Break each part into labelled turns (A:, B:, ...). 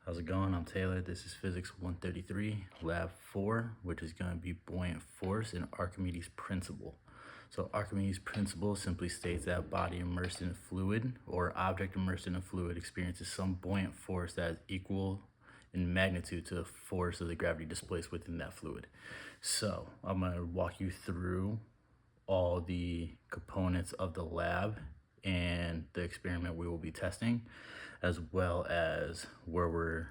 A: How's it going? I'm Taylor. This is Physics 133, Lab 4, which is going to be buoyant force and Archimedes' principle. So Archimedes' principle simply states that a body immersed in a fluid or object immersed in a fluid experiences some buoyant force that is equal in magnitude to the force of the gravity displaced within that fluid. So I'm going to walk you through all the components of the lab and the experiment we will be testing, as well as where we're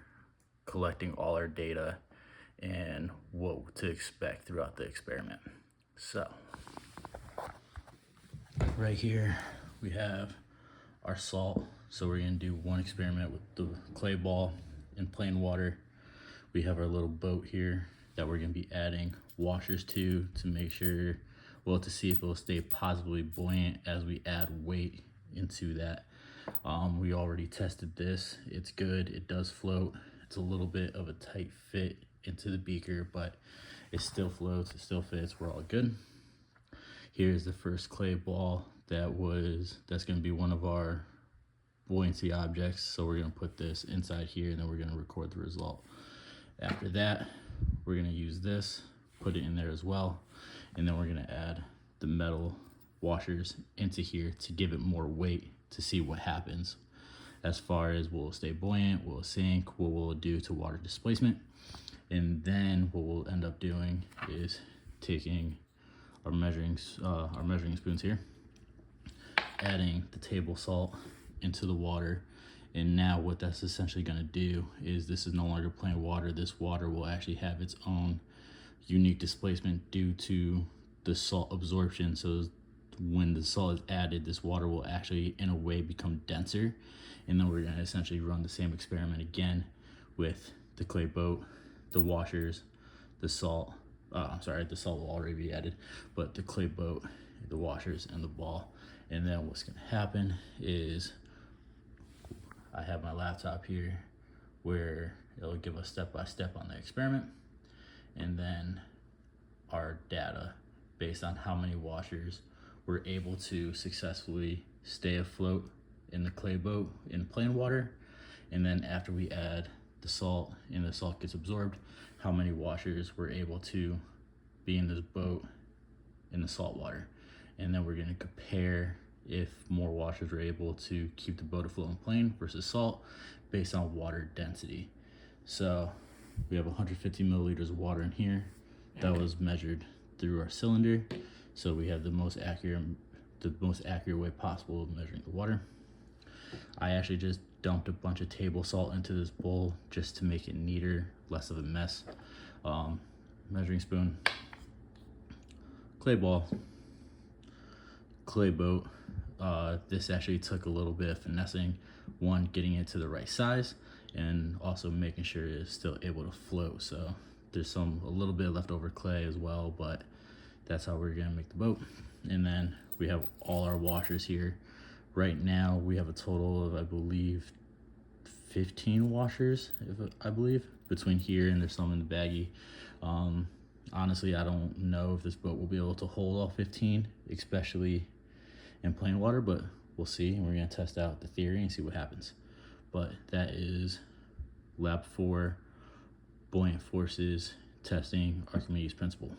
A: collecting all our data and what to expect throughout the experiment. So right here we have our salt. So we're going to do one experiment with the clay ball in plain water. We have our little boat here that we're going to be adding washers to make sure, well, to see if it will stay positively buoyant as we add weight into that. We already tested this. It's good. It does float. It's a little bit of a tight fit into the beaker, but it still floats. It still fits. We're all good. Here's the first clay ball that's going to be one of our buoyancy objects. So we're going to put this inside here, and then we're going to record the result. After that, we're going to use this, put it in there as well, and then we're going to add the metal washers into here to give it more weight to see what happens as far as will it stay buoyant, will it sink, what will it do to water displacement. And then what we'll end up doing is taking our measuring spoons here, adding the table salt into the water. And now what that's essentially going to do is this is no longer plain water. This water will actually have its own unique displacement due to the salt absorption. So when the salt is added, this water will actually in a way become denser. And then we're going to essentially run the same experiment again with the clay boat, the washers, the salt. The salt will already be added, but the clay boat, the washers, and the ball. And then what's going to happen is I have my laptop here where it'll give us step-by-step on the experiment, and then our data based on how many washers we're able to successfully stay afloat in the clay boat in plain water. And then after we add the salt and the salt gets absorbed, how many washers we're able to be in this boat in the salt water. And then we're going to compare if more washers are able to keep the boat afloat in plain versus salt based on water density. So we have 150 milliliters of water in here that was measured through our cylinder. So we have the most accurate way possible of measuring the water. I actually just dumped a bunch of table salt into this bowl just to make it neater, less of a mess. Measuring spoon, clay ball, clay boat. This actually took a little bit of finessing, one, getting it to the right size, and also making sure it's still able to float. So there's a little bit leftover clay as well, but that's how we're gonna make the boat. And then we have all our washers here. Right now we have a total of, I believe, 15 washers, I believe, between here, and there's some in the baggie. Honestly, I don't know if this boat will be able to hold all 15, especially in plain water, but we'll see. And we're gonna test out the theory and see what happens. But that is Lab 4, buoyant forces, testing Archimedes' principle.